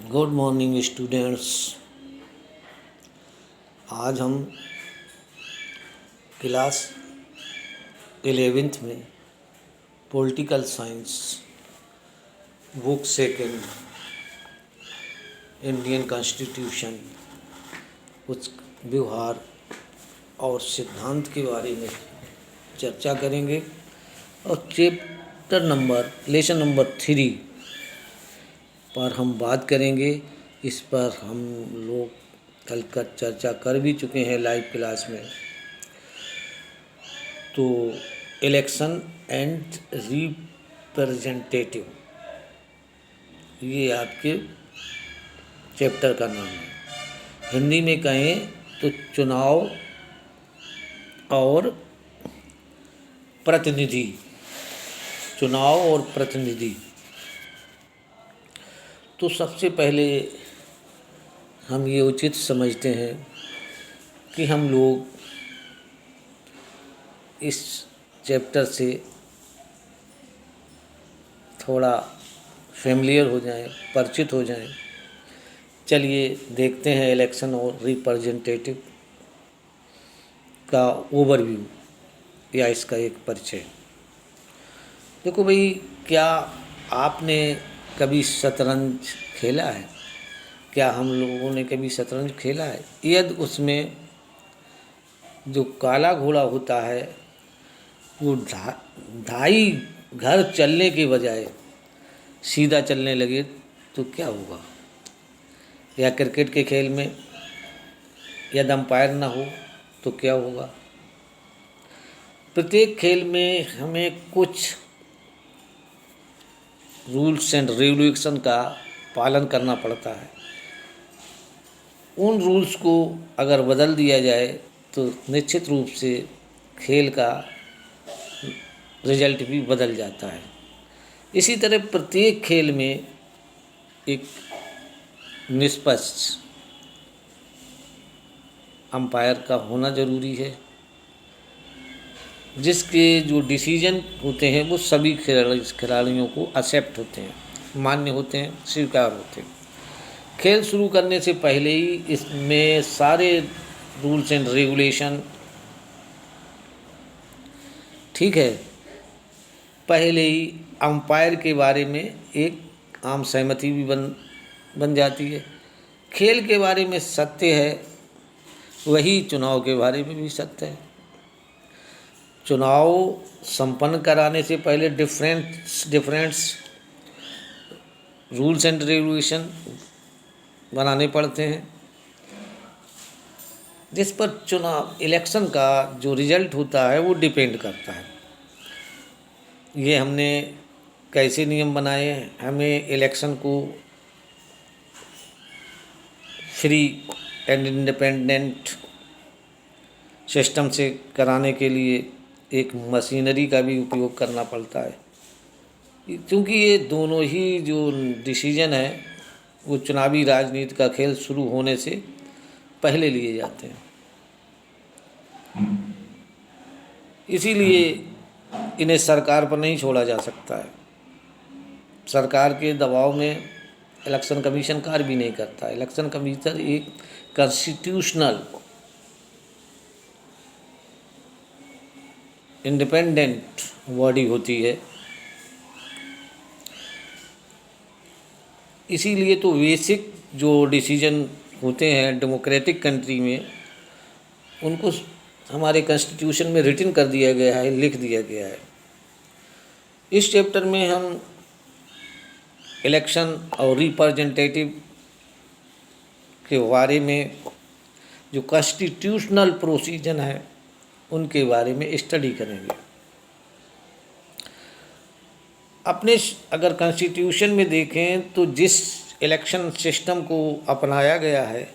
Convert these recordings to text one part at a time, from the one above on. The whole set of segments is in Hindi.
Good morning students. आज हम क्लास 11th में political science book second Indian constitution कुछ व्यवहार और सिद्धांत के बारे में चर्चा करेंगे और चैप्टर नंबर लेसन नंबर 3 पर हम बात करेंगे। इस पर हम लोग कल का चर्चा कर भी चुके हैं लाइव क्लास में। तो इलेक्शन एंड रिप्रेजेंटेटिव ये आपके चैप्टर का नाम है। हिंदी में कहें तो चुनाव और प्रतिनिधि। चुनाव और प्रतिनिधि। तो सबसे पहले हम ये उचित समझते हैं कि हम लोग इस चैप्टर से थोड़ा फेमिलियर हो जाएं, परिचित हो जाएं। चलिए देखते हैं इलेक्शन और रिप्रेजेंटेटिव का ओवरव्यू या इसका एक परिचय। देखो भाई, क्या आपने कभी शतरंज खेला है? क्या हम लोगों ने कभी शतरंज खेला है? यदि उसमें जो काला घोड़ा होता है वो ढाई घर चलने के बजाय सीधा चलने लगे तो क्या होगा? या क्रिकेट के खेल में यदि अंपायर ना हो तो क्या होगा? प्रत्येक खेल में हमें कुछ रूल्स एंड रेगुलेशन का पालन करना पड़ता है। उन रूल्स को अगर बदल दिया जाए तो निश्चित रूप से खेल का रिजल्ट भी बदल जाता है। इसी तरह प्रत्येक खेल में एक निष्पक्ष अंपायर का होना जरूरी है, जिसके जो डिसीजन होते हैं वो सभी खिलाड़ियों को एक्सेप्ट होते हैं, मान्य होते हैं, स्वीकार होते हैं। खेल शुरू करने से पहले ही इसमें सारे रूल्स एंड रेगुलेशन ठीक है, पहले ही अंपायर के बारे में एक आम सहमति भी बन जाती है। खेल के बारे में सत्य है, वही चुनाव के बारे में भी सत्य है। चुनाव संपन्न कराने से पहले डिफरेंट रूल्स एंड रेगुलेशन बनाने पड़ते हैं, जिस पर चुनाव इलेक्शन का जो रिजल्ट होता है वो डिपेंड करता है। ये हमने कैसे नियम बनाए हैं? हमें इलेक्शन को फ्री एंड इंडिपेंडेंट सिस्टम से कराने के लिए एक मशीनरी का भी उपयोग करना पड़ता है, क्योंकि ये दोनों ही जो डिसीजन है वो चुनावी राजनीति का खेल शुरू होने से पहले लिए जाते हैं। इसीलिए इन्हें सरकार पर नहीं छोड़ा जा सकता है। सरकार के दबाव में इलेक्शन कमीशन कार्य भी नहीं करता। इलेक्शन कमीशन एक कॉन्स्टिट्यूशनल इंडिपेंडेंट बॉडी होती है। इसीलिए तो बेसिक जो डिसीजन होते हैं डेमोक्रेटिक कंट्री में, उनको हमारे कॉन्स्टिट्यूशन में रिटन कर दिया गया है, लिख दिया गया है। इस चैप्टर में हम इलेक्शन और रिप्रेजेंटेटिव के बारे में जो कॉन्स्टिट्यूशनल प्रोसीजर है उनके बारे में स्टडी करेंगे। अपने अगर कॉन्स्टिट्यूशन में देखें तो जिस इलेक्शन सिस्टम को अपनाया गया है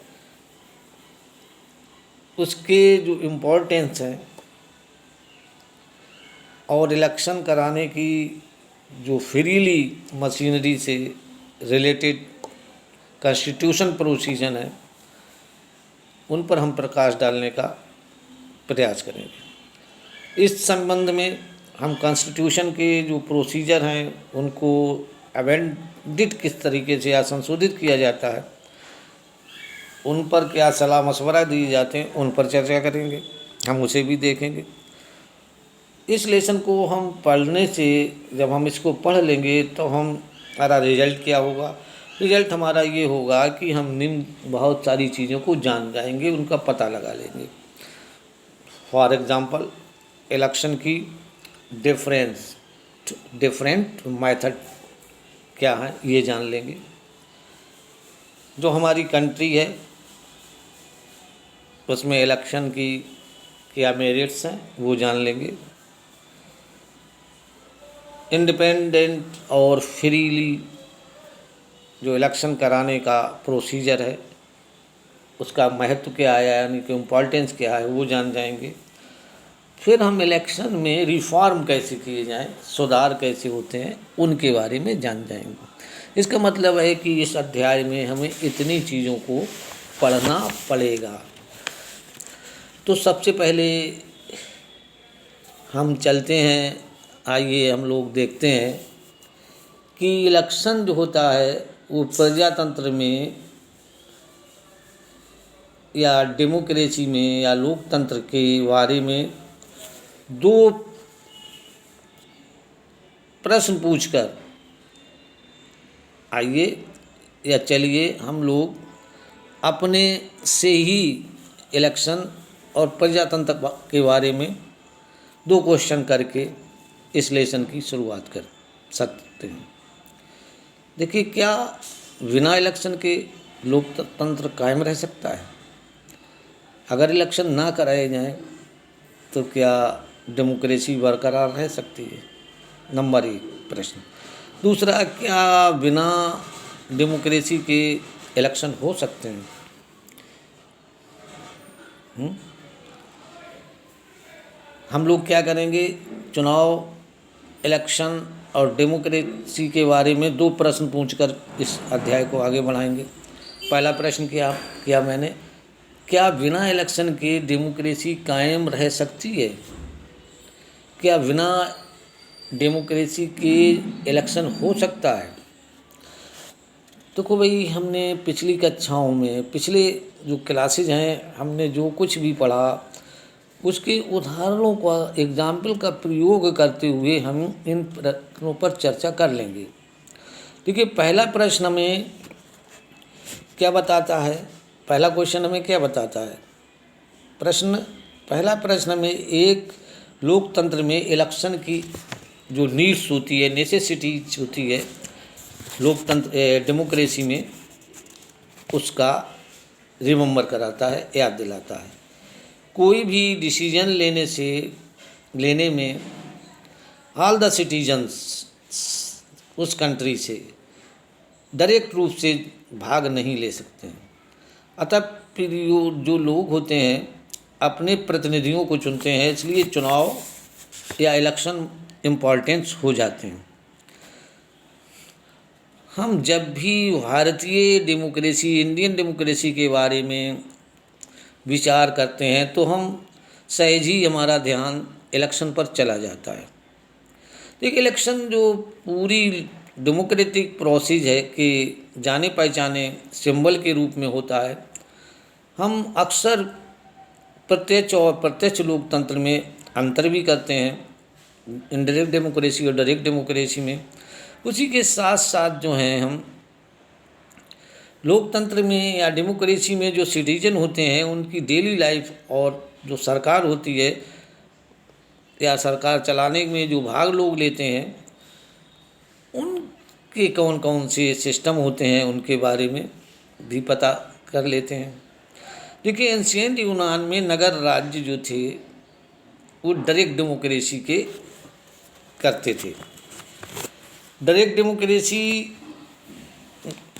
उसके जो इम्पोर्टेंस है और इलेक्शन कराने की जो फ्रीली मशीनरी से रिलेटेड कॉन्स्टिट्यूशन प्रोसीजर है उन पर हम प्रकाश डालने का प्रयास करेंगे। इस संबंध में हम कॉन्स्टिट्यूशन के जो प्रोसीजर हैं उनको अमेंडेड किस तरीके से या संशोधित किया जाता है, उन पर क्या सलाह मशवरा दिए जाते हैं, उन पर चर्चा करेंगे, हम उसे भी देखेंगे। इस लेसन को हम पढ़ने से, जब हम इसको पढ़ लेंगे तो हमारा रिजल्ट क्या होगा? रिजल्ट हमारा ये होगा कि हम निम्न बहुत सारी चीज़ों को जान जाएंगे, उनका पता लगा लेंगे। फॉर एग्ज़ाम्पल, इलेक्शन की डिफरेंट मेथड क्या है ये जान लेंगे। जो हमारी कंट्री है उसमें इलेक्शन की क्या मेरिट्स हैं वो जान लेंगे। इंडिपेंडेंट और फ्रीली जो इलेक्शन कराने का प्रोसीजर है उसका महत्व क्या है, यानी कि इम्पोर्टेंस क्या है, वो जान जाएंगे। फिर हम इलेक्शन में रिफॉर्म कैसे किए जाएं, सुधार कैसे होते हैं, उनके बारे में जान जाएंगे। इसका मतलब है कि इस अध्याय में हमें इतनी चीज़ों को पढ़ना पड़ेगा। तो सबसे पहले हम चलते हैं, आइए हम लोग देखते हैं कि इलेक्शन जो होता है वो प्रजातंत्र में या डेमोक्रेसी में या लोकतंत्र के बारे में दो प्रश्न पूछकर, आइए या चलिए हम लोग अपने से ही इलेक्शन और प्रजातंत्र के बारे में दो क्वेश्चन करके इस लेसन की शुरुआत कर सकते हैं। देखिए, क्या बिना इलेक्शन के लोकतंत्र कायम रह सकता है? अगर इलेक्शन ना कराए जाएं तो क्या डेमोक्रेसी बरकरार रह सकती है? नंबर 1 प्रश्न। दूसरा, क्या बिना डेमोक्रेसी के इलेक्शन हो सकते हैं? हम लोग क्या करेंगे, चुनाव, इलेक्शन और डेमोक्रेसी के बारे में दो प्रश्न पूछकर इस अध्याय को आगे बढ़ाएंगे। पहला प्रश्न क्या किया मैंने, क्या बिना इलेक्शन के डेमोक्रेसी कायम रह सकती है? क्या बिना डेमोक्रेसी के इलेक्शन हो सकता है? देखो भाई, हमने पिछली कक्षाओं में, पिछले जो क्लासेज हैं, हमने जो कुछ भी पढ़ा उसके उदाहरणों का, एग्जाम्पल का प्रयोग करते हुए हम इन प्रश्नों पर चर्चा कर लेंगे। देखिए, पहला प्रश्न हमें क्या बताता है, पहला क्वेश्चन हमें क्या बताता है? पहला प्रश्न में एक लोकतंत्र में इलेक्शन की जो नीड्स होती है, नेसेसिटीज होती है लोकतंत्र डेमोक्रेसी में, उसका रिमेंबर कराता है, याद दिलाता है। कोई भी डिसीजन लेने में ऑल द सिटीजन्स उस कंट्री से डायरेक्ट रूप से भाग नहीं ले सकते हैं। अतः फिर जो लोग होते हैं अपने प्रतिनिधियों को चुनते हैं, इसलिए चुनाव या इलेक्शन इम्पॉर्टेंस हो जाते हैं। हम जब भी भारतीय डेमोक्रेसी, इंडियन डेमोक्रेसी के बारे में विचार करते हैं तो हम सहज ही हमारा ध्यान इलेक्शन पर चला जाता है। देखिए, इलेक्शन जो पूरी डेमोक्रेटिक प्रोसेस है कि जाने पहचाने सिंबल के रूप में होता है। हम अक्सर प्रत्यक्ष और प्रत्यक्ष लोकतंत्र में अंतर भी करते हैं, इनडायरेक्ट डेमोक्रेसी और डायरेक्ट डेमोक्रेसी में। उसी के साथ साथ जो हैं, हम लोकतंत्र में या डेमोक्रेसी में जो सिटीजन होते हैं उनकी डेली लाइफ, और जो सरकार होती है या सरकार चलाने में जो भाग लोग लेते हैं, उनके कौन कौन से सिस्टम होते हैं उनके बारे में भी पता कर लेते हैं। देखिए, एंशिएंट यूनान में नगर राज्य जो थे वो डायरेक्ट डेमोक्रेसी के करते थे। डायरेक्ट डेमोक्रेसी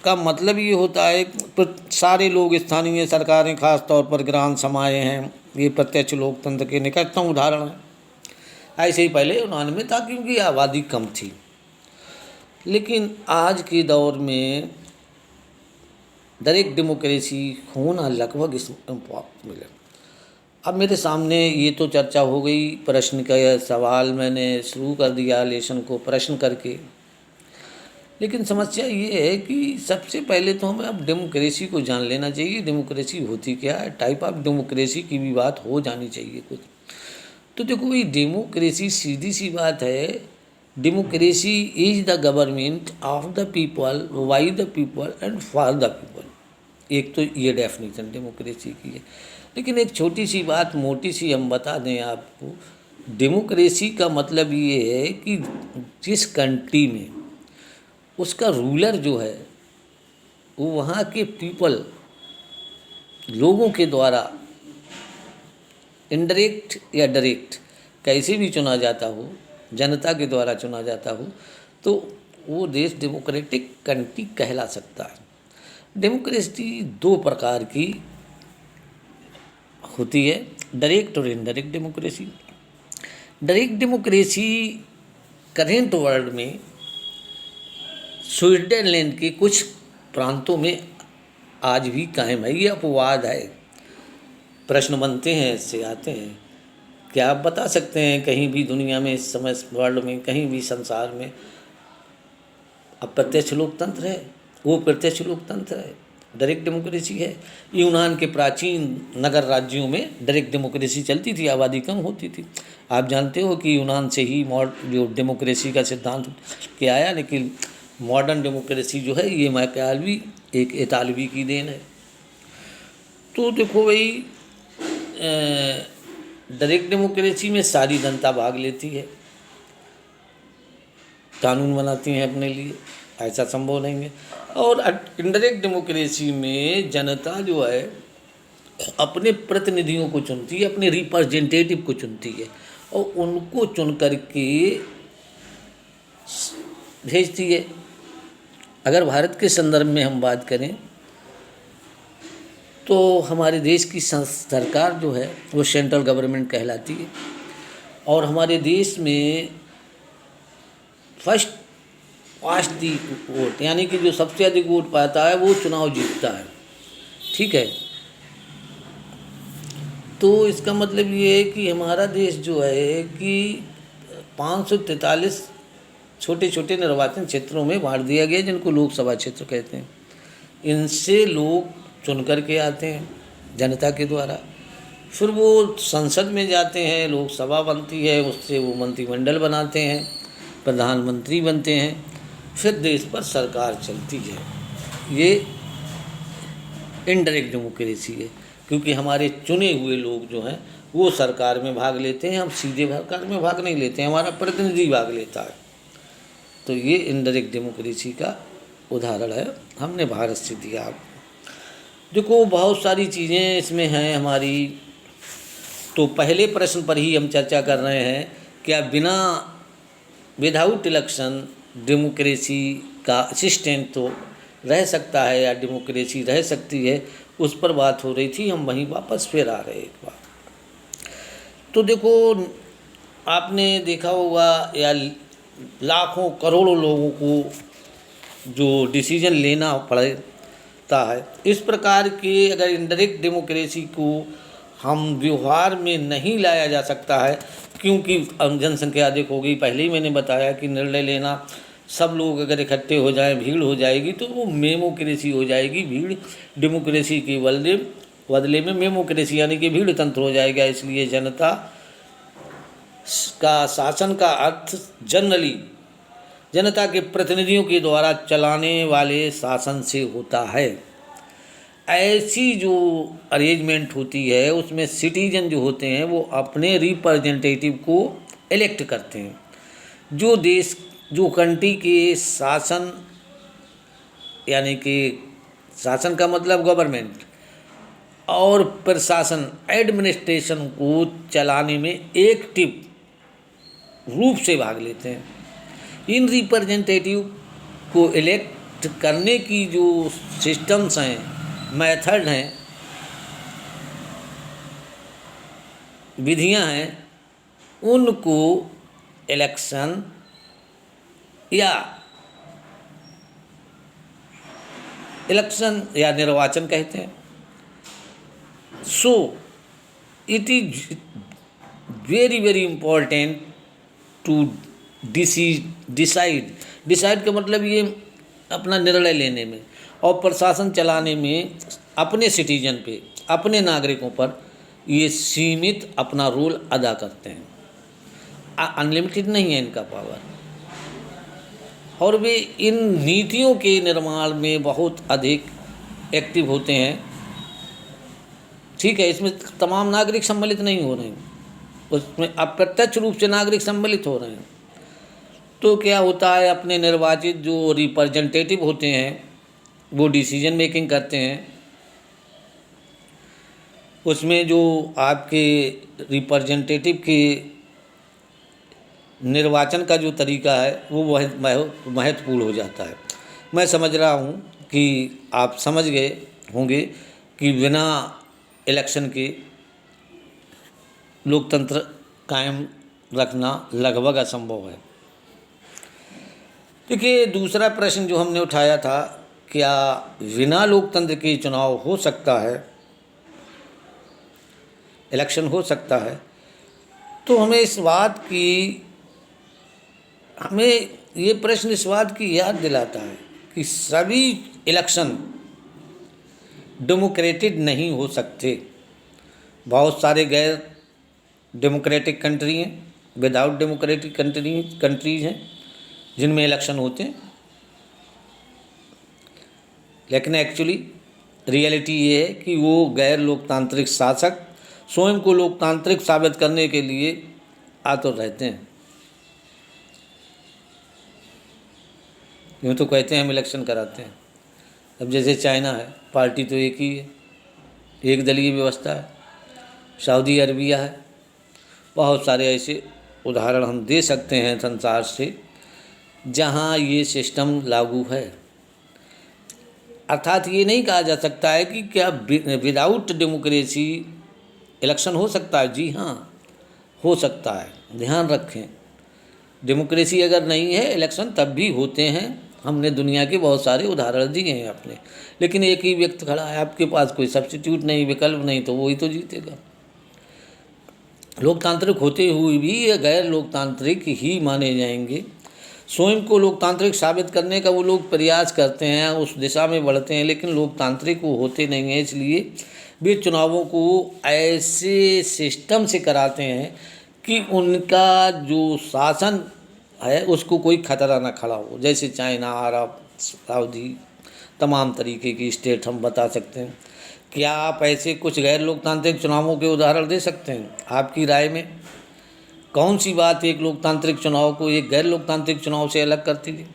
का मतलब ये होता है कि सारे लोग, स्थानीय सरकारें, खास तौर पर ग्राम समाज हैं, ये प्रत्यक्ष लोकतंत्र के निकटतम उदाहरण हैं। ऐसे ही पहले यूनान में था क्योंकि आबादी कम थी, लेकिन आज के दौर में डायरेक्ट डेमोक्रेसी होना लगभग इम्पॉसिबल है। अब मेरे सामने ये तो चर्चा हो गई, प्रश्न का सवाल मैंने शुरू कर दिया लेसन को प्रश्न करके। लेकिन समस्या ये है कि सबसे पहले तो हमें अब डेमोक्रेसी को जान लेना चाहिए। डेमोक्रेसी होती क्या है, टाइप ऑफ डेमोक्रेसी की भी बात हो जानी चाहिए कुछ। तो देखो भाई, डेमोक्रेसी सीधी सी बात है, democracy is the government of the people, by the people and for the people. एक तो ये डेफिनेशन डेमोक्रेसी की है। लेकिन एक छोटी सी बात, मोटी सी हम बता दें आपको, डेमोक्रेसी का मतलब ये है कि जिस कंट्री में उसका रूलर जो है वो वहाँ के पीपल, लोगों के द्वारा इनडायरेक्ट या डायरेक्ट कैसे भी चुना जाता हो, जनता के द्वारा चुना जाता हो, तो वो देश डेमोक्रेटिक कंट्री कहला सकता है। डेमोक्रेसी दो प्रकार की होती है, डायरेक्ट और indirect democracy. Direct democracy current world में स्विट्जरलैंड के कुछ प्रांतों में आज भी कायम है। ये अपवाद है, प्रश्न बनते हैं, इससे आते हैं। क्या आप बता सकते हैं कहीं भी दुनिया में इस समय वर्ल्ड में, कहीं भी संसार में अप्रत्यक्ष लोकतंत्र है? वो प्रत्यक्ष लोकतंत्र है, डायरेक्ट डेमोक्रेसी है। यूनान के प्राचीन नगर राज्यों में डायरेक्ट डेमोक्रेसी चलती थी, आबादी कम होती थी। आप जानते हो कि यूनान से ही जो डेमोक्रेसी का सिद्धांत के आया, लेकिन मॉडर्न डेमोक्रेसी जो है ये मैकियावेली, एक इतालवी की देन है। तो देखो भाई, डायरेक्ट डेमोक्रेसी में सारी जनता भाग लेती है, कानून बनाती हैं अपने लिए, ऐसा संभव नहीं है। और इनडायरेक्ट डेमोक्रेसी में जनता जो है अपने प्रतिनिधियों को चुनती है, अपने रिप्रेजेंटेटिव को चुनती है और उनको चुन करके भेजती है। अगर भारत के संदर्भ में हम बात करें तो हमारे देश की सरकार जो है वो सेंट्रल गवर्नमेंट कहलाती है, और हमारे देश में फर्स्ट पास्ट दी वोट, यानी कि जो सबसे अधिक वोट पाता है वो चुनाव जीतता है। ठीक है, तो इसका मतलब ये है कि हमारा देश जो है कि 543 छोटे छोटे निर्वाचन क्षेत्रों में बांट दिया गया, जिनको लोकसभा क्षेत्र कहते हैं। इनसे लोग चुन करके आते हैं जनता के द्वारा, फिर वो संसद में जाते हैं, लोकसभा बनती है, उससे वो मंत्रिमंडल बनाते हैं, प्रधानमंत्री बनते हैं, फिर देश पर सरकार चलती है। ये इनडायरेक्ट डेमोक्रेसी है, क्योंकि हमारे चुने हुए लोग जो हैं वो सरकार में भाग लेते हैं, हम सीधे सरकार में भाग नहीं लेते हैं, हमारा प्रतिनिधि भाग लेता है। तो ये इनडायरेक्ट डेमोक्रेसी का उदाहरण है, हमने भारत से दिया आपको। देखो बहुत सारी चीज़ें इसमें हैं हमारी। तो पहले प्रश्न पर ही हम चर्चा कर रहे हैं, क्या बिना विदाउट इलेक्शन डेमोक्रेसी का असिस्टेंट तो रह सकता है या डेमोक्रेसी रह सकती है, उस पर बात हो रही थी। हम वहीं वापस फिर आ रहे एक बार। तो देखो, आपने देखा होगा या लाखों करोड़ों लोगों को जो डिसीजन लेना पड़ता है, इस प्रकार के अगर इनडायरेक्ट डेमोक्रेसी को हम व्यवहार में नहीं लाया जा सकता है, क्योंकि जनसंख्या अधिक होगी। पहले ही मैंने बताया कि निर्णय लेना, सब लोग अगर इकट्ठे हो जाएं, भीड़ हो जाएगी, तो वो मेमोक्रेसी हो जाएगी। भीड़ डेमोक्रेसी के बदले में मेमोक्रेसी यानी कि भीड़ तंत्र हो जाएगा। इसलिए जनता का शासन का अर्थ जनरली जनता के प्रतिनिधियों के द्वारा चलाने वाले शासन से होता है। ऐसी जो अरेंजमेंट होती है उसमें सिटीजन जो होते हैं वो अपने रिप्रेजेंटेटिव को इलेक्ट करते हैं। जो कंट्री के शासन, यानी कि शासन का मतलब गवर्नमेंट, और प्रशासन एडमिनिस्ट्रेशन को चलाने में एक्टिव रूप से भाग लेते हैं। इन रिप्रेजेंटेटिव को इलेक्ट करने की जो सिस्टम्स हैं, मेथड हैं, विधियां हैं, उनको इलेक्शन या निर्वाचन कहते हैं। So it is very very important to decide का मतलब ये अपना निर्णय लेने में और प्रशासन चलाने में अपने सिटीजन पे, अपने नागरिकों पर ये सीमित अपना रोल अदा करते हैं। अनलिमिटेड नहीं है इनका पावर, और वे इन नीतियों के निर्माण में बहुत अधिक एक्टिव होते हैं। ठीक है, इसमें तमाम नागरिक सम्मिलित नहीं हो रहे हैं, उसमें अप्रत्यक्ष रूप से नागरिक सम्मिलित हो रहे हैं। तो क्या होता है, अपने निर्वाचित जो रिप्रेजेंटेटिव होते हैं वो डिसीजन मेकिंग करते हैं। उसमें जो आपके रिप्रेजेंटेटिव के निर्वाचन का जो तरीका है वो महत्वपूर्ण हो जाता है। मैं समझ रहा हूँ कि आप समझ गए होंगे कि बिना इलेक्शन के लोकतंत्र कायम रखना लगभग असंभव है। देखिए, दूसरा प्रश्न जो हमने उठाया था, क्या बिना लोकतंत्र के चुनाव हो सकता है, इलेक्शन हो सकता है? तो हमें ये प्रश्न इस बात की याद दिलाता है कि सभी इलेक्शन डेमोक्रेटिक नहीं हो सकते। बहुत सारे गैर डेमोक्रेटिक कंट्री हैं, विदाउट डेमोक्रेटिक कंट्रीज हैं जिनमें इलेक्शन होते हैं, लेकिन एक्चुअली रियलिटी ये है कि वो गैर लोकतांत्रिक शासक स्वयं को लोकतांत्रिक साबित करने के लिए आतुर रहते हैं। यूँ तो कहते हैं हम इलेक्शन कराते हैं। अब जैसे चाइना है, पार्टी तो एक ही है, एक दलीय व्यवस्था है। सऊदी अरबिया है, बहुत सारे ऐसे उदाहरण हम दे सकते हैं संसार से जहाँ ये सिस्टम लागू है। अर्थात ये नहीं कहा जा सकता है कि क्या विदाउट डेमोक्रेसी इलेक्शन हो सकता है। जी हाँ, हो सकता है। ध्यान रखें, डेमोक्रेसी अगर नहीं है इलेक्शन तब भी होते हैं। हमने दुनिया के बहुत सारे उदाहरण दिए हैं अपने, लेकिन एक ही व्यक्ति खड़ा है, आपके पास कोई सब्स्टिट्यूट नहीं, विकल्प नहीं, तो वही तो जीतेगा। लोकतांत्रिक होते हुए भी ये गैर लोकतांत्रिक ही माने जाएंगे। स्वयं को लोकतांत्रिक साबित करने का वो लोग प्रयास करते हैं, उस दिशा में बढ़ते हैं, लेकिन लोकतांत्रिक वो होते नहीं हैं। इसलिए वे चुनावों को ऐसे सिस्टम से कराते हैं कि उनका जो शासन है उसको कोई खतरा ना खड़ा हो। जैसे चाइना, अरब, सऊदी, तमाम तरीके की स्टेट हम बता सकते हैं। क्या आप ऐसे कुछ गैर लोकतांत्रिक चुनावों के उदाहरण दे सकते हैं? आपकी राय में कौन सी बात एक लोकतांत्रिक चुनाव को एक गैर लोकतांत्रिक चुनाव से अलग करती है?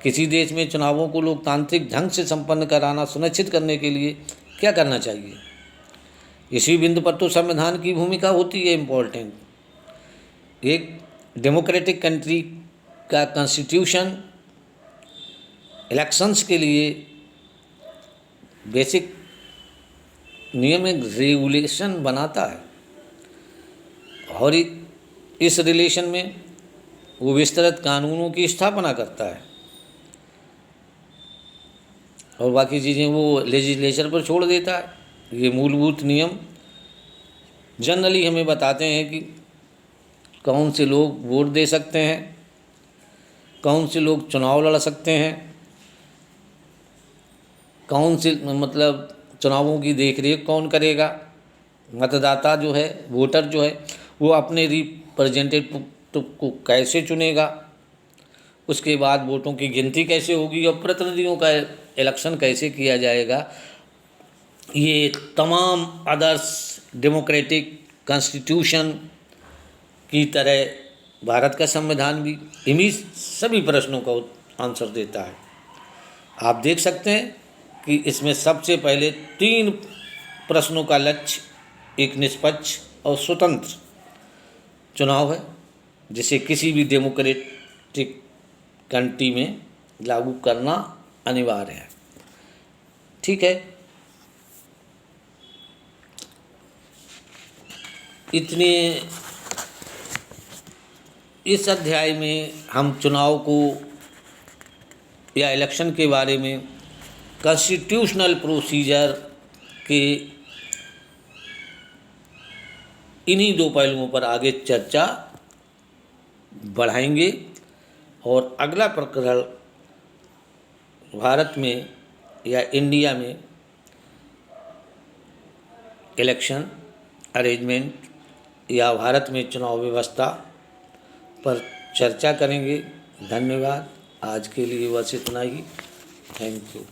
किसी देश में चुनावों को लोकतांत्रिक ढंग से संपन्न कराना सुनिश्चित करने के लिए क्या करना चाहिए? इसी बिंदु पर तो संविधान की भूमिका होती है इम्पोर्टेंट। एक डेमोक्रेटिक कंट्री का कॉन्स्टिट्यूशन इलेक्शंस के लिए बेसिक नियम एक रेगुलेशन बनाता है, और इस रिलेशन में वो विस्तृत कानूनों की स्थापना करता है, और बाकी चीज़ें वो लेजिस्लेचर पर छोड़ देता है। ये मूलभूत नियम जनरली हमें बताते हैं कि कौन से लोग वोट दे सकते हैं, कौन से लोग चुनाव लड़ सकते हैं, कौन से मतलब चुनावों की देखरेख कौन करेगा, मतदाता जो है, वोटर जो है, वो अपने रिप्रेजेंटेटिव को कैसे चुनेगा, उसके बाद वोटों की गिनती कैसे होगी और प्रतिनिधियों का इलेक्शन कैसे किया जाएगा। ये तमाम आदर्श डेमोक्रेटिक कॉन्स्टिट्यूशन की तरह भारत का संविधान भी इन्हीं सभी प्रश्नों का आंसर देता है। आप देख सकते हैं कि इसमें सबसे पहले 3 प्रश्नों का लक्ष्य एक निष्पक्ष और स्वतंत्र चुनाव है, जिसे किसी भी डेमोक्रेटिक कंट्री में लागू करना अनिवार्य है। ठीक है, इतने इस अध्याय में हम चुनाव को या इलेक्शन के बारे में कॉन्स्टिट्यूशनल प्रोसीजर के इन्हीं 2 पहलुओं पर आगे चर्चा बढ़ाएंगे, और अगला प्रकरण भारत में या इंडिया में इलेक्शन अरेंजमेंट या भारत में चुनाव व्यवस्था पर चर्चा करेंगे। धन्यवाद। आज के लिए बस इतना ही। Thank you.